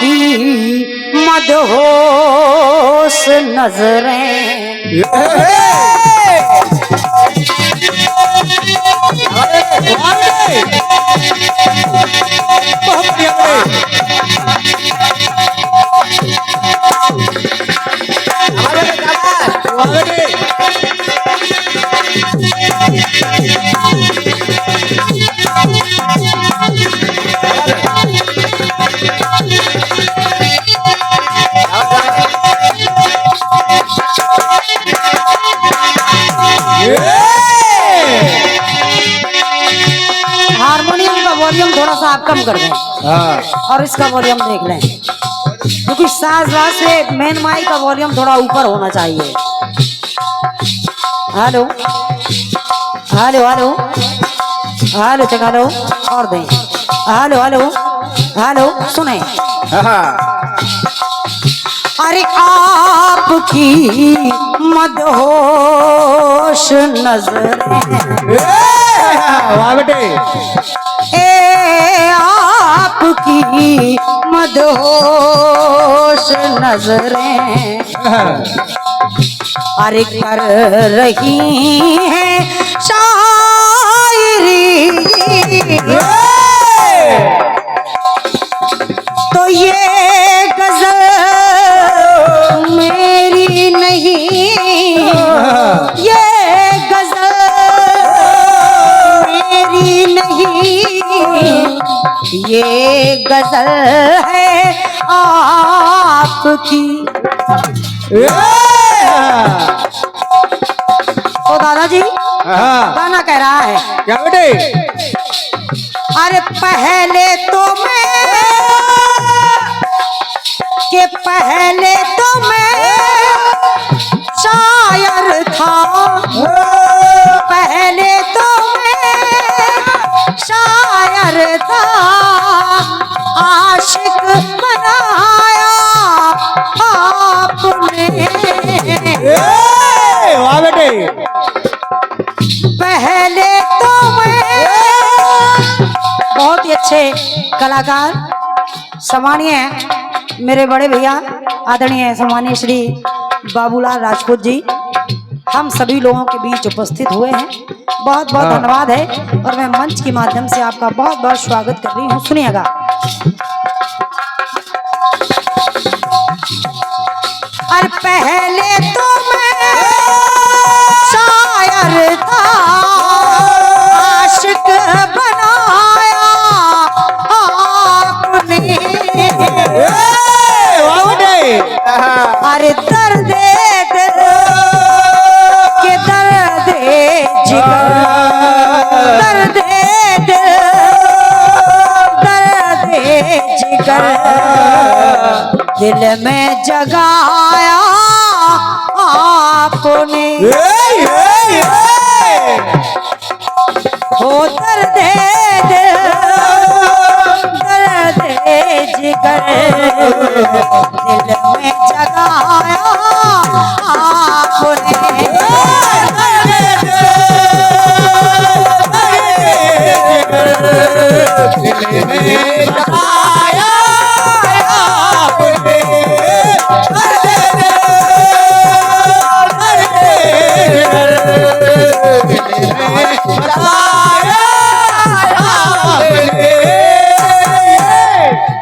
की मदहोश नजरें। हारमोनियम का वॉल्यूम थोड़ा सा आप कम कर दें और इसका वॉल्यूम देख लें, क्योंकि साज से मेन माइक का वॉल्यूम थोड़ा ऊपर होना चाहिए। Hello hello hello hello, check hello और दें। हेलो हेलो हेलो, सुने। अरे आपकी मदहोश नजरें, ए आपकी मदहोश नजरें अरे कर रही हैं शायरी, तो ये गजल मेरी नहीं, ये गजल मेरी नहीं, ये गजल है आपकी। ओ दादाजी गाना कह रहा है क्या बेटे? अरे पहले तो मैं शायर था, पहले तो मैं शायर था, आशिक बनाया आपने। वाह बेटे। पहले तो मैं, बहुत ही अच्छे कलाकार सम्मानीय मेरे बड़े भैया आदरणीय सम्मानीय श्री बाबूलाल राजपूत जी हम सभी लोगों के बीच उपस्थित हुए हैं। बहुत बहुत धन्यवाद है और मैं मंच के माध्यम से आपका बहुत बहुत स्वागत कर रही हूँ। सुनिएगा। और पहले तो मैं शायर था, आशिक बनाया आपने। अरे दर्द दिल के दर्द जिगर, दर्द दिल दर्द जिगर दिल में जगाया आपने। हो दर्द दिल दर्द जिगर दिल में जगाया आपने।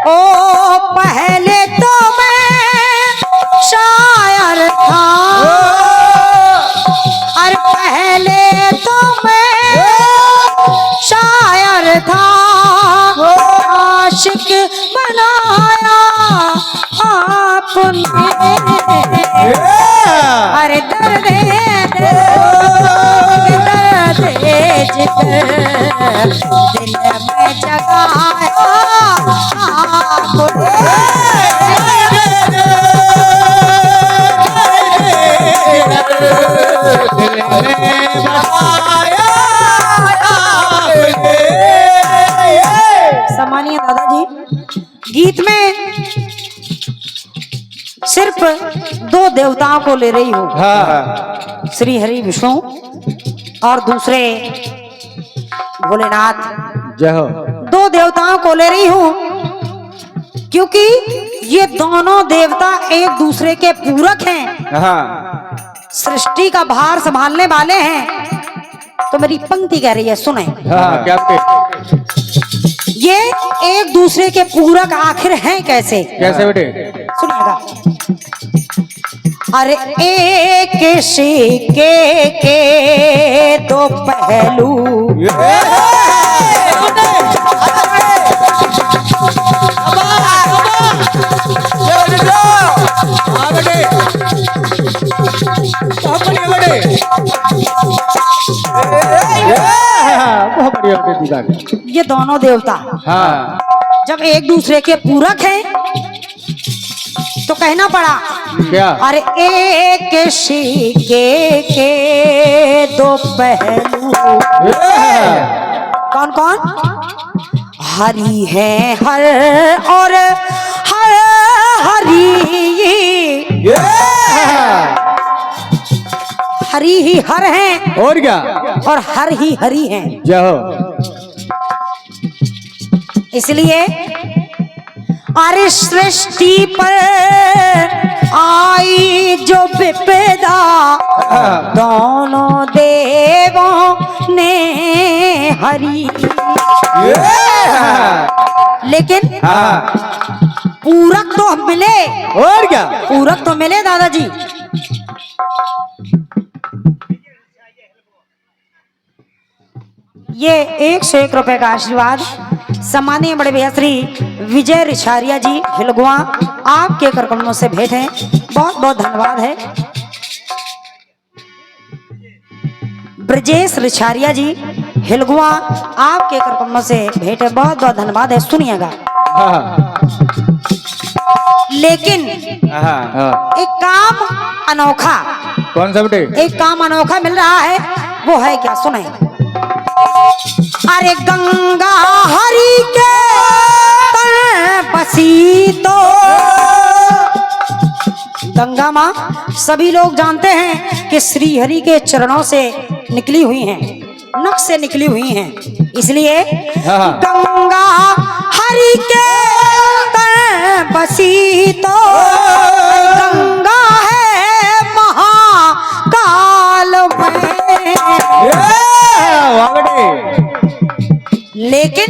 ओ पहले तो मैं शायर था, और पहले तो मैं शायर था, आशिक बनाया आपने। अरे दर्द दर्द जिगर दिल में जगाया आपने। सम्मानीय दादाजी, गीत में सिर्फ दो देवताओं को ले रही हूँ, श्री हरि विष्णु और दूसरे भोलेनाथ। जय हो। दो देवताओं को ले रही हूँ क्योंकि ये दोनों देवता एक दूसरे के पूरक हैं, हाँ सृष्टि का भार संभालने वाले हैं। तो मेरी पंक्ति कह रही है, सुने। हाँ क्या बेटे? ये एक दूसरे के पूरक आखिर हैं कैसे? कैसे बेटे? सुनिएगा। अरे एक सिक्के के दो पहलू, बहुत बढ़िया बेटे। ये दोनों देवता हाँ जब एक दूसरे के पूरक हैं तो कहना पड़ा क्या? अरे एक सिक्के के दो पहलू। कौन कौन? हरि है हर और हर हरि, हरि ही हर हैं और क्या? और हर ही हरि हैं। जाओ इसलिए अरे सृष्टि पर आई जो विपदा, दोनों देवों ने हरी। लेकिन पूरक तो मिले, और क्या? पूरक तो मिले दादाजी। ये 101 रुपए का आशीर्वाद सम्मानीय बड़े भैया श्री विजय रिछारिया जी हिलगुआ, आपके करकमलों से भेंट है। बहुत बहुत धन्यवाद है। ब्रजेश रिछारिया जी हिलगुआ, आपके करकमलों से भेंट है। बहुत बहुत धन्यवाद है। सुनिएगा। लेकिन एक काम अनोखा, कौन सा बेटे? एक काम अनोखा मिल रहा है। वो है क्या? सुने। अरे गंगा हरि के तन बसी तो, गंगा माँ सभी लोग जानते हैं कि श्री हरि के चरणों से निकली हुई हैं, नख से निकली हुई हैं। इसलिए गंगा हरि के तन बसी तो, गंगा है महाकाल में। लेकिन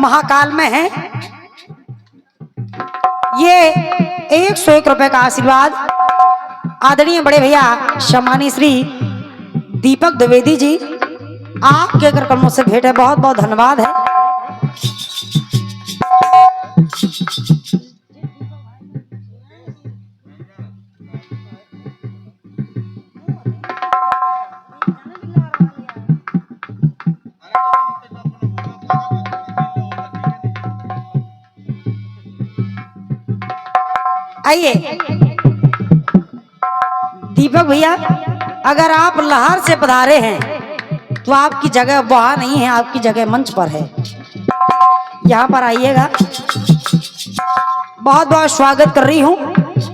महाकाल में है। ये 101 रुपए का आशीर्वाद आदरणीय बड़े भैया सम्मानीय श्री दीपक द्विवेदी जी, आपके करकमलों से भेंट है। बहुत बहुत धन्यवाद है। आइए दीपक भैया, अगर आप लाहौर से पधारे हैं तो आपकी जगह वहां नहीं है, आपकी जगह मंच पर है। यहाँ पर आइएगा। बहुत बहुत स्वागत कर रही हूँ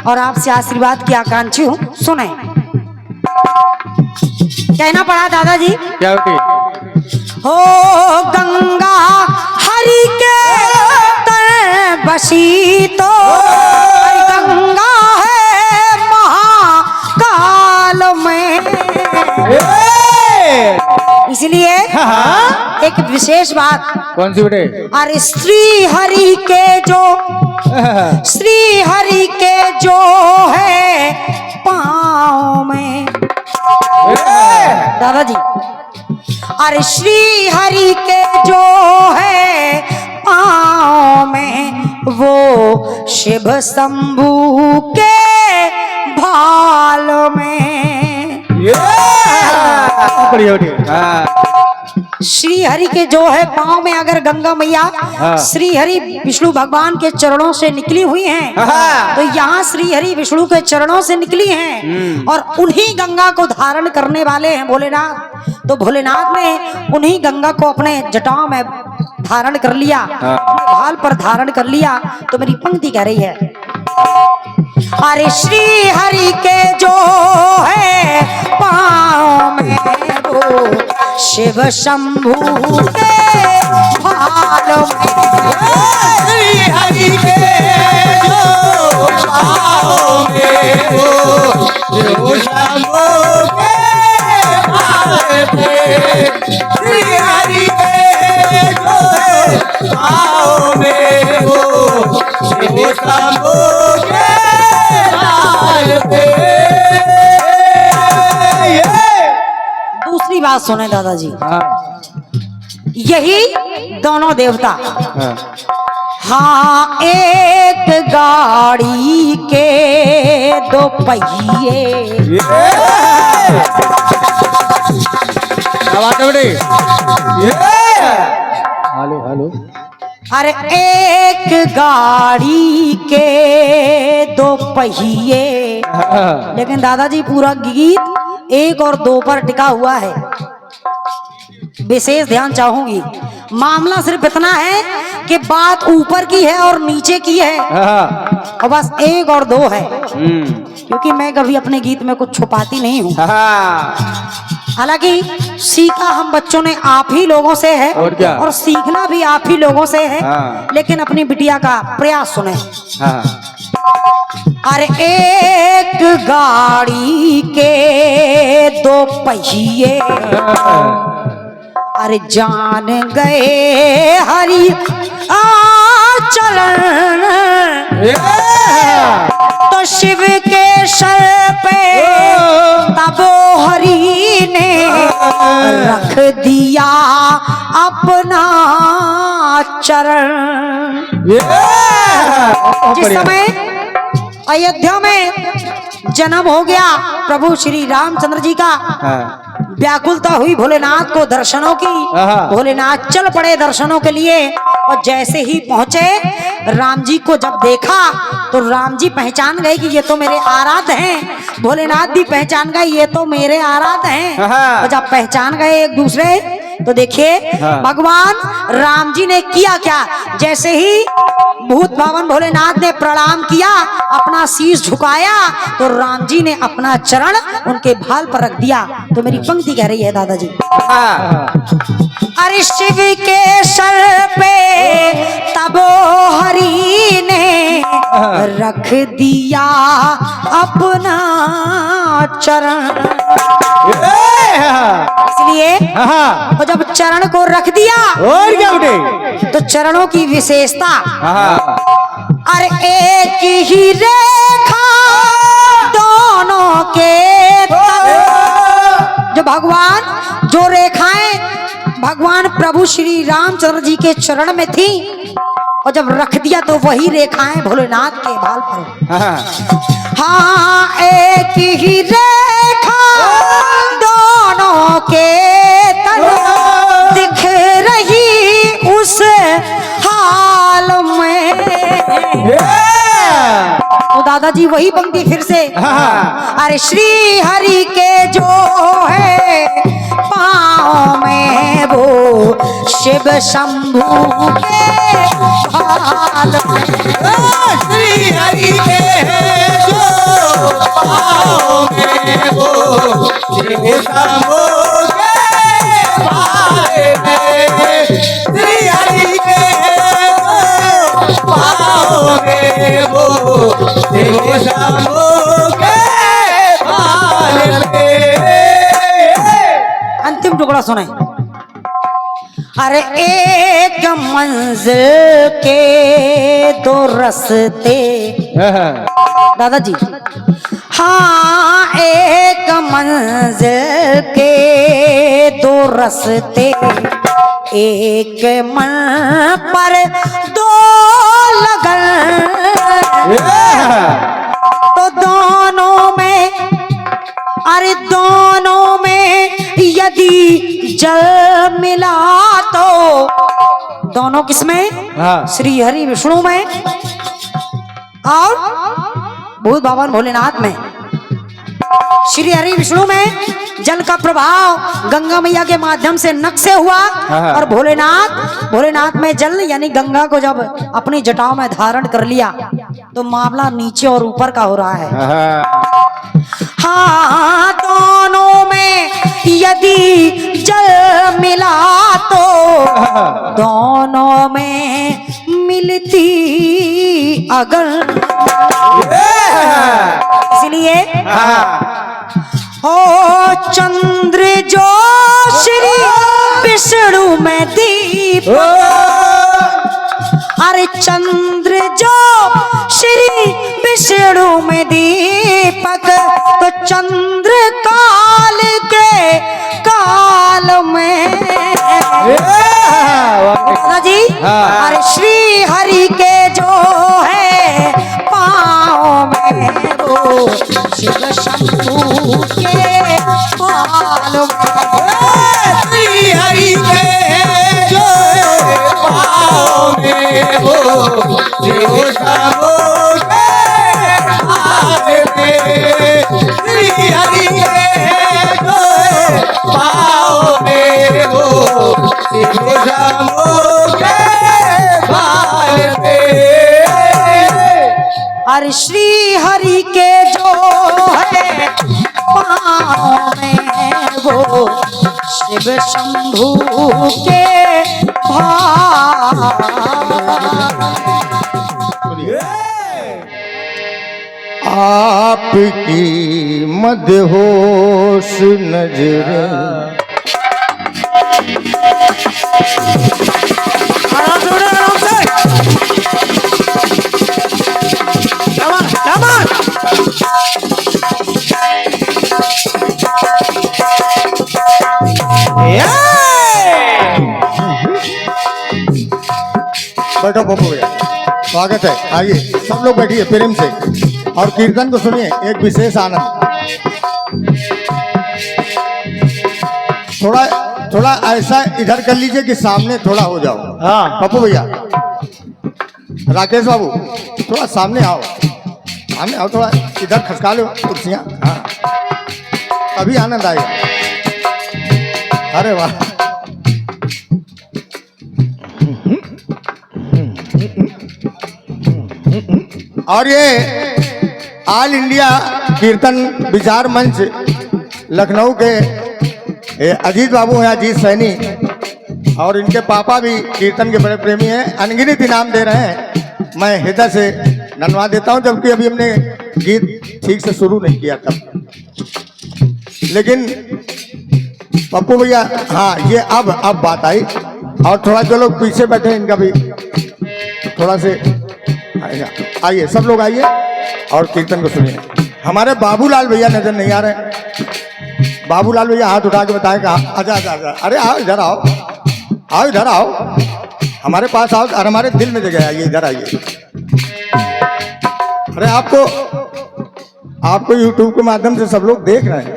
और आपसे आशीर्वाद की आकांक्षी हूँ। सुने। कहना पड़ा दादाजी। क्या बेटी? हो गंगा हरि के तन बसी तो, गंगा है महाकाल में। इसलिए एक विशेष बात। कौन सी बेटे? अरे श्री हरि के जो है पाँव में। दादाजी, अरे श्री हरि के जो है पाँव में, वो शिव शंभू के भाल में। श्री हरि के जो है पाँव में अगर गंगा मैया श्री हरि विष्णु भगवान के चरणों से निकली हुई हैं, तो यहाँ श्री हरि विष्णु के चरणों से निकली हैं और उन्हीं गंगा को धारण करने वाले हैं भोलेनाथ। तो भोलेनाथ ने उन्हीं गंगा को अपने जटाओं में धारण कर लिया, अपने भाल पर धारण कर लिया। तो मेरी पंक्ति कह रही है, अरे श्री हरि के जो है पाँव में वो शिव शंभू के भाल में। श्री हरि के जो पाँव में वो शिव शंभू के भाल में। श्री हरि के जो पाँव में वो शिव शंभू के भाल में। दूसरी बात सुने दादाजी, हाँ यही दोनों देवता हाँ हाँ एक गाड़ी के दो पहिए। क्या बात है बेटे? Hello hello. अरे एक गाड़ी के दो पहिए, हाँ, लेकिन दादाजी पूरा गीत एक और दो पर टिका हुआ है। विशेष ध्यान चाहूंगी, मामला सिर्फ इतना है कि बात ऊपर की है और नीचे की है हाँ, और बस एक और दो है, क्योंकि मैं कभी अपने गीत में कुछ छुपाती नहीं हूँ। हाँ, हालांकि सीखा हम बच्चों ने आप ही लोगों से है और क्या? और सीखना भी आप ही लोगों से है। हाँ। लेकिन अपनी बिटिया का प्रयास सुने। हाँ, अरे एक गाड़ी के दो पहिए, अरे जान गए हरि आचरण, तो शिव के सर पे तबो हरि ने रख दिया अपना चरण। जिस समय अयोध्या में जन्म हो गया प्रभु श्री रामचंद्र जी का, हाँ, व्याकुलता हुई भोलेनाथ को दर्शनों की। हाँ। भोलेनाथ चल पड़े दर्शनों के लिए और जैसे ही पहुंचे राम जी को जब देखा तो राम जी पहचान गए कि ये तो मेरे आराध्य हैं। भोलेनाथ भी पहचान गए ये तो मेरे आराध्य हैं। हाँ। और जब पहचान गए एक दूसरे तो देखिए हाँ। भगवान राम जी ने किया क्या, जैसे ही भूत भावन भोलेनाथ ने प्रणाम किया, अपना शीश झुकाया, तो राम जी ने अपना चरण उनके भाल पर रख दिया। तो मेरी पंक्ति कह रही है दादाजी, अरे शिव के सर पे तबो हरि ने रख दिया अपना चरण। इसलिए हाँ, तो जब चरण को रख दिया और क्या बेटे? तो चरणों की विशेषता, हाँ, अरे एक ही रेखा दोनों के तन। जो भगवान जो रेखाएं भगवान प्रभु श्री रामचंद्र जी के चरण में थी और जब रख दिया तो वही रेखाएं भोलेनाथ के भाल पर। हाँ, हाँ एक ही रेखा दोनों के तन दिख रही उस हाल में। तो दादाजी वही पंक्ति फिर से, हाँ। अरे श्री हरि के जो है पाँव में वो शिव शंभू के भाल में। श्री हरि के जो पाँव में वो शिव शंभू के भाल में। श्री हरि के पाँव में वो शिव शंभू के भाल में। अंतिम टुकड़ा सुने, अरे एक मंजिल के दो रस्ते। दादाजी हाँ एक मंजिल के दो रस्ते, एक मन पर दो लगन। तो दोनों में, अरे दोनों में यदि जल मिला तो दोनों किसमें, हाँ। श्री हरि विष्णु में और भूत भावन भोलेनाथ में। श्री हरि विष्णु में जल का प्रभाव गंगा मैया के माध्यम से नख से हुआ हाँ। और भोलेनाथ में जल यानी गंगा को जब अपनी जटाओं में धारण कर लिया तो मामला नीचे और ऊपर का हो रहा है। हाँ हाँ, दोनों में यदि जल मिला तो दोनों में मिलती अगर, इसलिए ओ चंद्र जो श्री विष्णु में दीप, अरे चंद्र जो श्री विष्णु में दीपक, तो चंद्र काल के काल में जी, अरे श्री हरि के जो है पाँव में वो शिव शंभू के पाल में, श्री हरि के जो पाँव में वो शिव शंभू के पाल में, श्री हरि के जो पाँव में वो शिव शंभू के पाल में। और श्री हरि के जो है पाँव में वो शिव शंभू के भाव। आपकी मदहोश नजर बैठो पप्पू भैया, स्वागत है। आइए सब लोग बैठिए प्रेम से और कीर्तन को सुनिए, एक विशेष आनंद। थोड़ा थोड़ा ऐसा इधर कर लीजिए कि सामने थोड़ा हो जाओ। हाँ पप्पू भैया, राकेश बाबू थोड़ा सामने आओ, सामने आओ, थोड़ा इधर खसका लो कुर्सियाँ। हाँ अभी आनंद आएगा। अरे वाह, और ये ऑल इंडिया कीर्तन विचार मंच लखनऊ के अजीत बाबू हैं, अजीत सैनी, और इनके पापा भी कीर्तन के बड़े प्रेमी हैं, अनगिनत इनाम दे रहे हैं। मैं हृदय से धन्यवाद देता हूं, जबकि अभी हमने गीत ठीक से शुरू नहीं किया तब। लेकिन पप्पू भैया, हाँ ये अब बात आई, और थोड़ा जो लोग पीछे बैठे हैं इनका भी थोड़ा से आइए, सब लोग आइए और कीर्तन को सुनिए। हमारे बाबूलाल भैया नजर नहीं आ रहे। बाबूलाल भैया हाथ उठा के बताए कहा, आजा आजा आजा, अरे आओ इधर आओ, आओ इधर आओ, हमारे पास आओ, और हमारे दिल में जगह आइए, इधर आइए। अरे आपको यूट्यूब के माध्यम से सब लोग देख रहे हैं।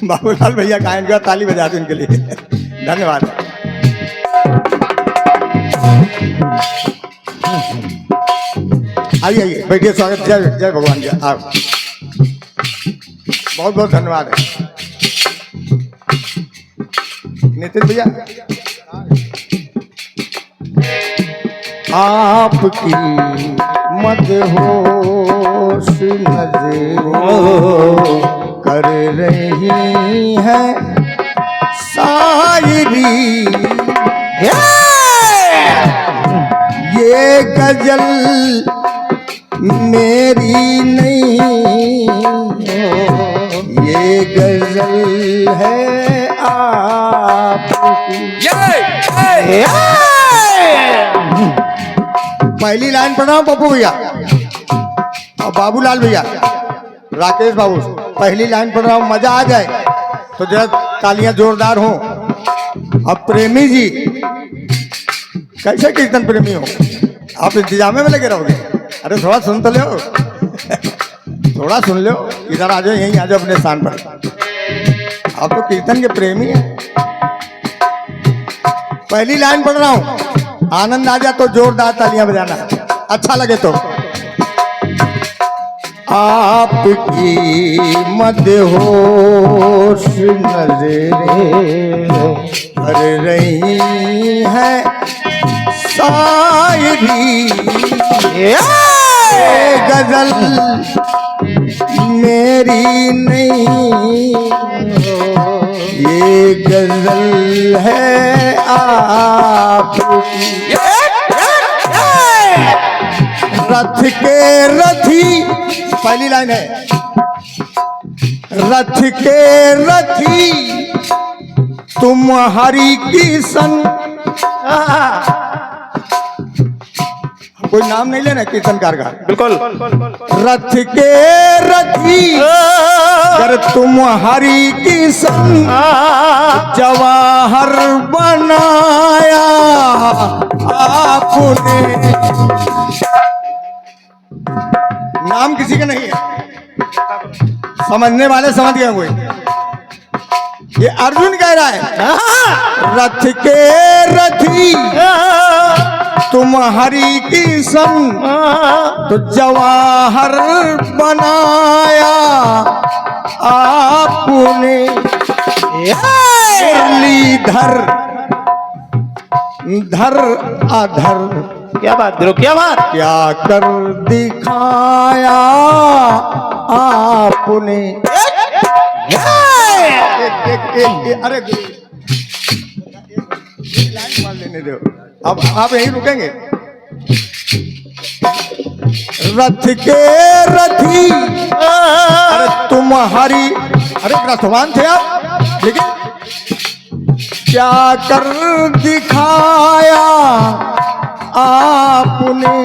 बाबूलाल भैया का इनका ताली बजा दो इनके लिए, धन्यवाद। आइए आइए बैठिए, स्वागत। जय जय भगवान जी, आप बहुत बहुत धन्यवाद है। नितिन भैया, आपकी मदहोश नजर कर रही है शायरी, ये गजल मेरी नहीं, ये गजल है आपकी। पहली लाइन पढ़ रहा हूँ पप्पू भैया और बाबूलाल भैया, राकेश बाबू, पहली लाइन पढ़ रहा हूँ, मजा आ जाए तो जरा तालियां जोरदार हो। अब प्रेमी जी, कैसे कीर्तन प्रेमी हो आप, इंतजामे में लगे रहोगे? अरे थोड़ा सुन तो लो, थोड़ा सुन लो, इधर आ जाओ, यहीं आ जाओ अपने स्थान पर। आप तो कीर्तन के प्रेमी हैं। पहली लाइन पढ़ रहा हूं, आनंद आ जाए तो जोरदार तालियां बजाना, अच्छा लगे तो। आपकी मदहोश नजरें कर रही है शायरी, गजल मेरी नहीं, ये गजल है आपकी। रथ के रथी, पहली लाइन है, रथ के रथी तुम हरि की सन। कोई नाम नहीं लेना कीर्तनकार का, बिल्कुल। रथ के रथी अगर तुम हरि की सन, जवाहर बनाया आपने। नाम किसी का नहीं है, समझने वाले समझ गए हुए। ये अर्जुन कह रहा है, रथ के रथी तुम हरि की सन, तो जवाहर बनाया आपने। मुरलीधर धर अधर, क्या बात ध्रुव, क्या बात। क्या कर दिखाया आपने। अरे लाइन मान लेने दो, अब आप यहीं रुकेंगे। रथ के रथी अरे तुम हरि, अरे रथवान थे आप, लेकिन क्या कर दिखाया आपने।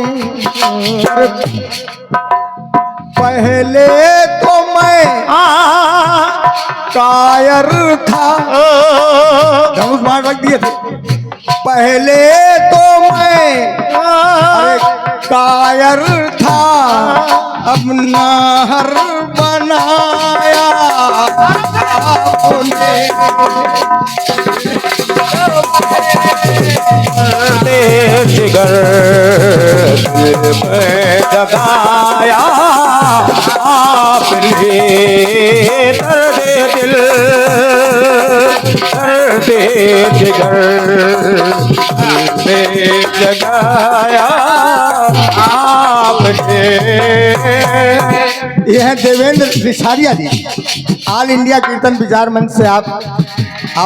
पहले तो मैं कायर था, धनुष बाण रख दिए थे। पहले तो मैं अरे कायर था, अब नाहर बनाया आपने। जिगर में जगाया आपने, दर्द दिल दर्द जिगर में जगाया आपने। ये है देवेंद्र रिछारिया जी, ऑल इंडिया कीर्तन विचार मंच से आप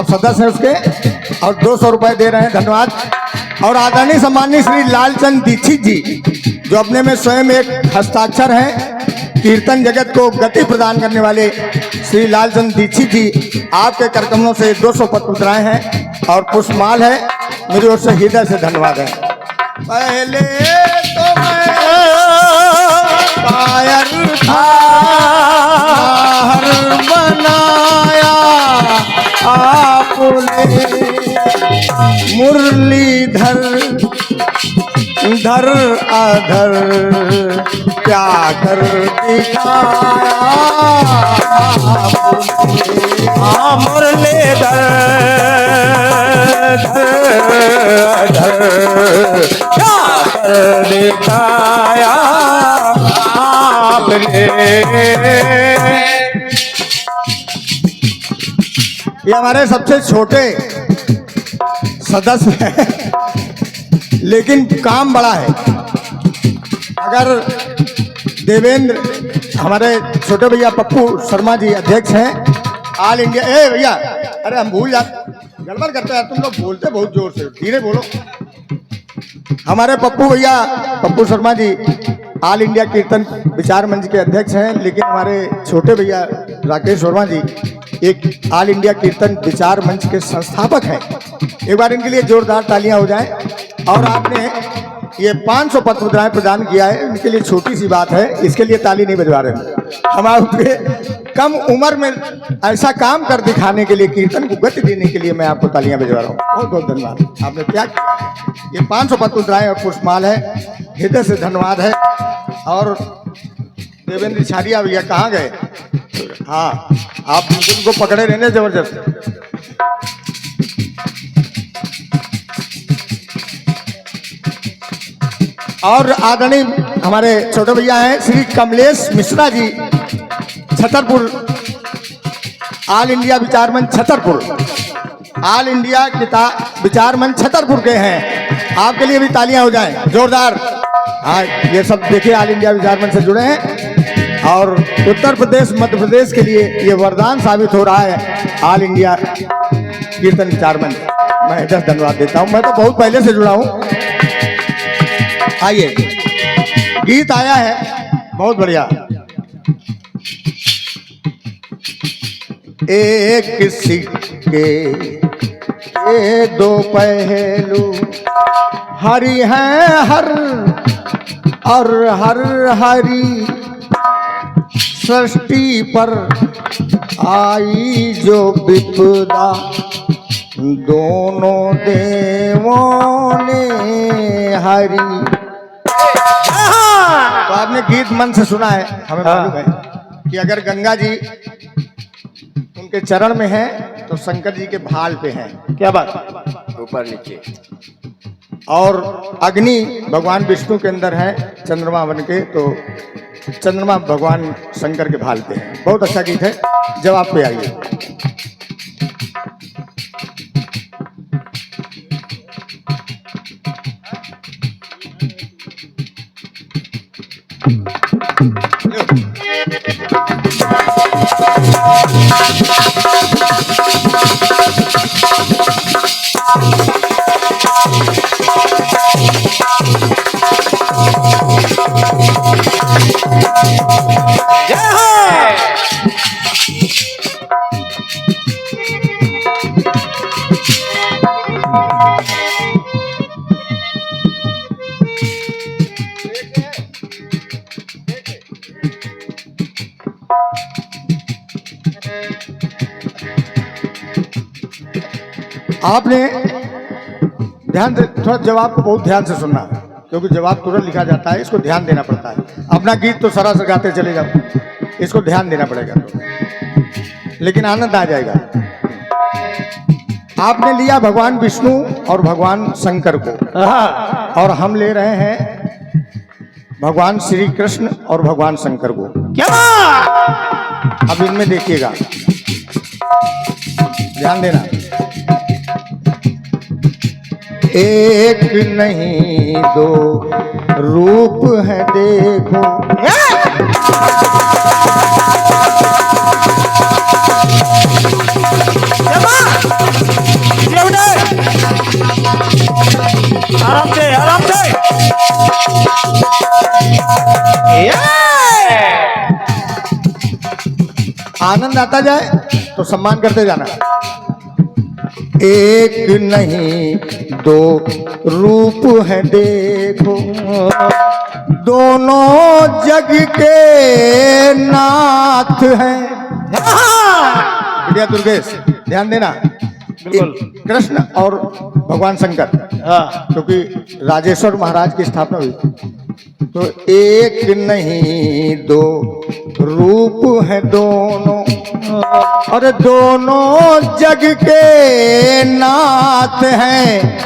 सदस्य हैं उसके, और 200 रुपए दे रहे हैं, धन्यवाद। और आदरणीय सम्माननीय श्री लालचंद दीक्षित जी, जो अपने में स्वयं एक हस्ताक्षर हैं, कीर्तन जगत को गति प्रदान करने वाले श्री लालचंद दीक्षित जी, आपके कार्यक्रमों से 200 पत्र मुद्राएं हैं और पुष्पमाल है, मेरी ओर से हृदय से धन्यवाद है। पहले तो मैं कायर था, हर बनाया आपने। मुरलीधर धर अधर, क्या कर दिखाया मुरलीधर धर क्या कर दिखाया आपने। ये हमारे सबसे छोटे सदस्य हैं, लेकिन काम बड़ा है। अगर देवेंद्र, हमारे छोटे भैया पप्पू शर्मा जी अध्यक्ष हैं ऑल इंडिया। ए भैया, अरे हम भूल जाते, गड़बड़ करते हैं तुम लोग, बोलते बहुत जोर से, धीरे बोलो। हमारे पप्पू भैया पप्पू शर्मा जी ऑल इंडिया कीर्तन विचार मंच के अध्यक्ष हैं, लेकिन हमारे छोटे भैया राकेश वर्मा जी एक ऑल इंडिया कीर्तन विचार मंच के संस्थापक हैं। एक बार इनके लिए जोरदार तालियां हो जाएं। और आपने ये 500 पत्र मुद्राएं प्रदान किया है, इनके लिए छोटी सी बात है, इसके लिए ताली नहीं बजवा रहे। हम आपके कम उम्र में ऐसा काम कर दिखाने के लिए, कीर्तन को गति देने के लिए मैं आपको तालियां बजवा रहा हूँ। बहुत बहुत धन्यवाद, आपने त्याग किया। ये 500 पत्र मुद्राएं और पुष्पमाल है, हृदय से धन्यवाद है। और देवेंद्र रिछारिया भैया कहाँ गए? हाँ, आप उनको पकड़े रहने जबरदस्त। और आदरणीय हमारे छोटे भैया हैं श्री कमलेश मिश्रा जी, छतरपुर, ऑल इंडिया विचार मंच छतरपुर, ऑल इंडिया विचार मंच छतरपुर के हैं। आपके लिए भी तालियां हो जाएं जोरदार। हाँ, ये सब देखिए ऑल इंडिया विचार मंच से जुड़े हैं और उत्तर प्रदेश मध्य प्रदेश के लिए ये वरदान साबित हो रहा है ऑल इंडिया कीर्तन विचार मंच। मैं जस्ट धन्यवाद देता हूँ, मैं तो बहुत पहले से जुड़ा हूँ। आइए, गीत आया है बहुत बढ़िया। एक सिक्के के दो पहलू, हरि है हर और हर हरि, सृष्टि पर आई जो विपदा, दोनों देवों ने हरि। तो आपने गीत मन से सुना है, हमें मालूम है कि अगर गंगा जी उनके चरण में है तो शंकर जी के भाल पे हैं। क्या बात, ऊपर नीचे। और अग्नि भगवान विष्णु के अंदर है चंद्रमा बन के, तो चंद्रमा भगवान शंकर के भाल पे है। बहुत अच्छा गीत है, जवाब पे आइए। आपने ध्यान से थोड़ा जवाब को बहुत ध्यान से सुनना, क्योंकि जवाब तुरंत लिखा जाता है, इसको ध्यान देना पड़ता है। अपना गीत तो सरासर गाते चले जाओ, इसको ध्यान देना पड़ेगा तो, लेकिन आनंद आ जाएगा। आपने लिया भगवान विष्णु और भगवान शंकर को, और हम ले रहे हैं भगवान श्री कृष्ण और भगवान शंकर को। क्या अब इनमें देखिएगा, ध्यान देना। एक नहीं दो रूप है देखो, आराम से आराम से। आनंद आता जाए तो सम्मान करते जाना। एक नहीं दो रूप है देखो, दोनों जग के नाथ हैं। बढ़िया दुर्गेश, ध्यान देना। कृष्ण और भगवान शंकर, क्योंकि राजेश्वर महाराज की स्थापना हुई, तो एक नहीं दो रूप है दोनों, और दोनों जग के नाथ हैं।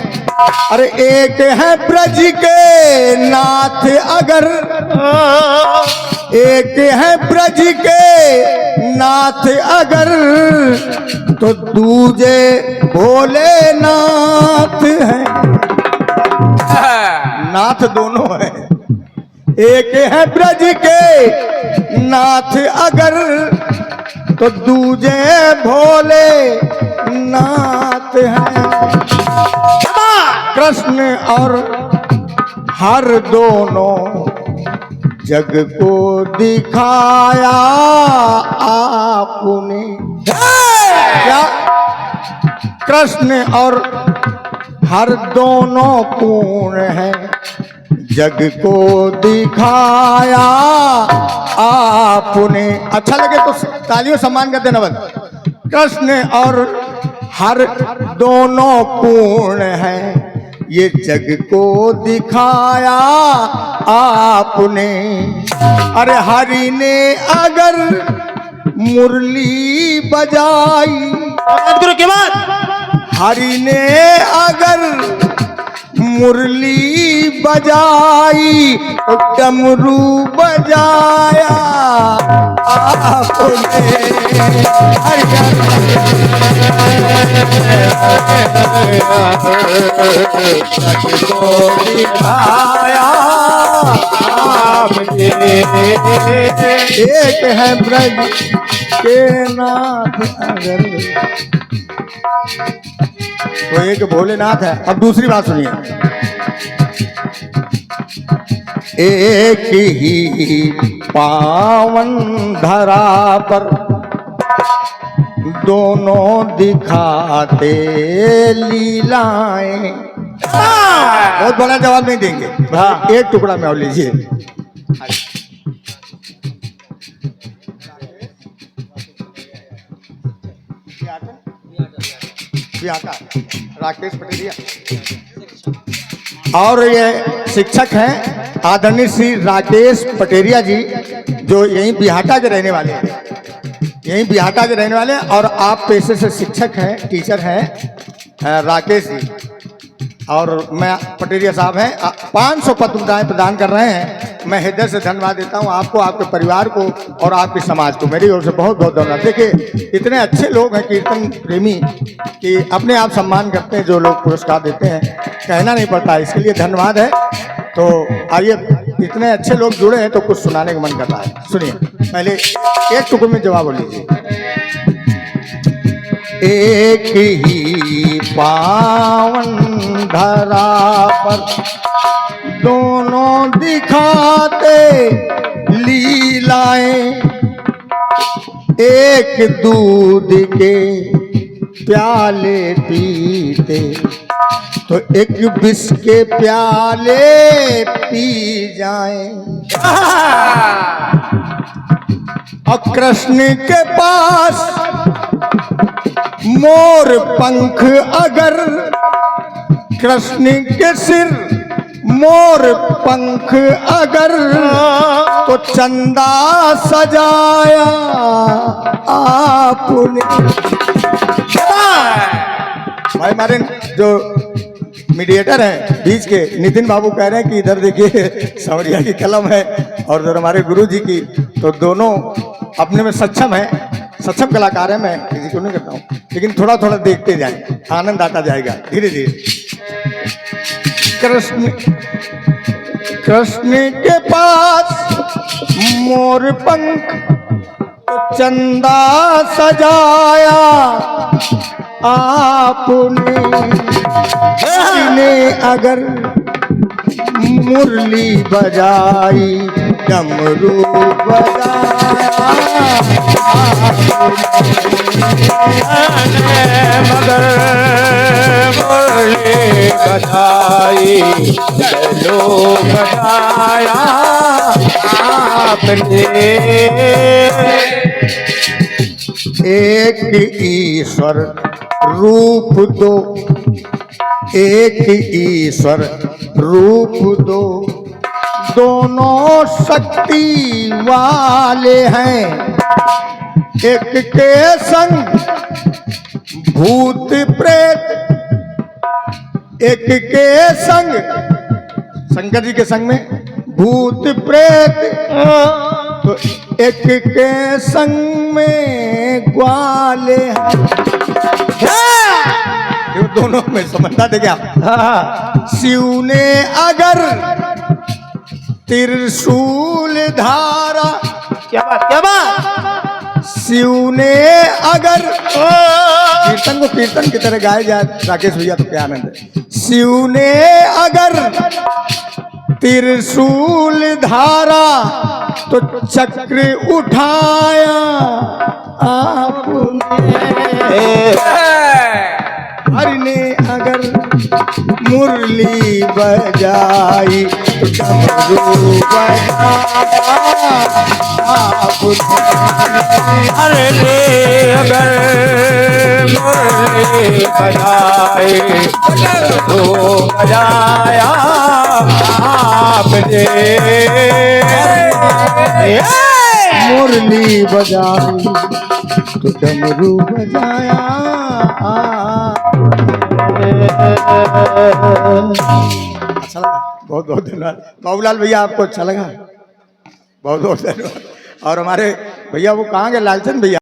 अरे एक है ब्रज के नाथ अगर, एक है ब्रज के नाथ अगर, तो दूजे भोलेनाथ हैं। नाथ दोनों हैं, एक है ब्रज के नाथ अगर, तो दूजे भोले नाथ हैं। कृष्ण और हर दोनों जग को दिखाया आपने। क्या कृष्ण और हर दोनों पूर्ण है, जग को दिखाया आपने। अच्छा लगे तो तालियों सम्मान कर देना बस। कृष्ण और हर दोनों पूर्ण है, ये जग को दिखाया आपने। अरे हरि ने अगर मुरली बजाई, गुरु के बाद हरि ने अगर मुरली बजाई, तो डमरू बजाया एक है ब्रज के नाथ अगर। तो एक भोलेनाथ है। अब दूसरी बात सुनिए। एक ही पावन धरा पर दोनों दिखाते लीलाएं। बहुत बड़ा जवाब नहीं देंगे, एक टुकड़ा में और लीजिए। राकेश पटेरिया और ये शिक्षक हैं आदरणीय श्री राकेश पटेरिया जी, जो यहीं बिहाटा के रहने वाले हैं, यहीं बिहाटा के रहने वाले हैं। और आप पेशे से शिक्षक हैं, टीचर हैं राकेश जी, और मैं पटेरिया साहब हैं। 500 पत्रकारें प्रदान कर रहे हैं। मैं हृदय से धन्यवाद देता हूं आपको, आपके परिवार को और आपके समाज को। मेरी ओर से बहुत बहुत धन्यवाद। देखिए इतने अच्छे लोग हैं कीर्तन प्रेमी कि अपने आप सम्मान करते हैं, जो लोग पुरस्कार देते हैं, कहना नहीं पड़ता, इसके लिए धन्यवाद है। तो आइए, इतने अच्छे लोग जुड़े हैं तो कुछ सुनाने का मन करता है। सुनिए, पहले एक टुकड़े में जवाब लीजिए। एक ही पावन धरा पर दोनों दिखाते लीलाएं, एक दूध के प्याले पीते तो एक विष के प्याले पी जाएं। और कृष्ण के पास मोर पंख अगर, कृष्ण के सिर मोर पंख अगर, तो चंदा सजाया आपने। भाई हमारे जो मीडिएटर हैं बीच के नितिन बाबू कह रहे हैं कि इधर देखिए सवरिया की कलम है और इधर हमारे गुरु जी की, तो दोनों अपने में सक्षम है, सक्षम कलाकार है। मैं किसी को नहीं कहता हूँ, लेकिन थोड़ा थोड़ा देखते जाए, आनंद आता जाएगा धीरे धीरे। कृष्ण के पास मोर पंख तो चंदा सजाया आपने, अगर मुरली बजाई डमरू बजाया मगर मुरली बजाई चलो बजाया आपने। एक ईश्वर रूप दो, एक ईश्वर रूप दो, दोनों शक्ति वाले हैं, एक के संग भूत प्रेत, एक के संग शंकर जी के संग में भूत प्रेत, तो एक के संग में ग्वाले हैं। दोनों में समझता थे क्या? शिव ने अगर त्रिशूल धारा, क्या बात, शिव ने अगर, कीर्तन को कीर्तन की तरह गाया जाए राकेश भैया तो क्या आनंद है। शिव ने अगर त्रिशूल धारा तो चक्र उठाया आपने, हरि ने अगर मुरली बजाई तो डमरू बजाया आपने। अरे रे अगर मुरली बजाए तो बजाया आपने। मुरली बजाई तो डमरू बजाया। अच्छा लगा, बहुत बहुत धन्यवाद। बाबूलाल भैया आपको अच्छा लगा, बहुत बहुत धन्यवाद। और हमारे भैया वो कहाँ गए लालचंद भैया?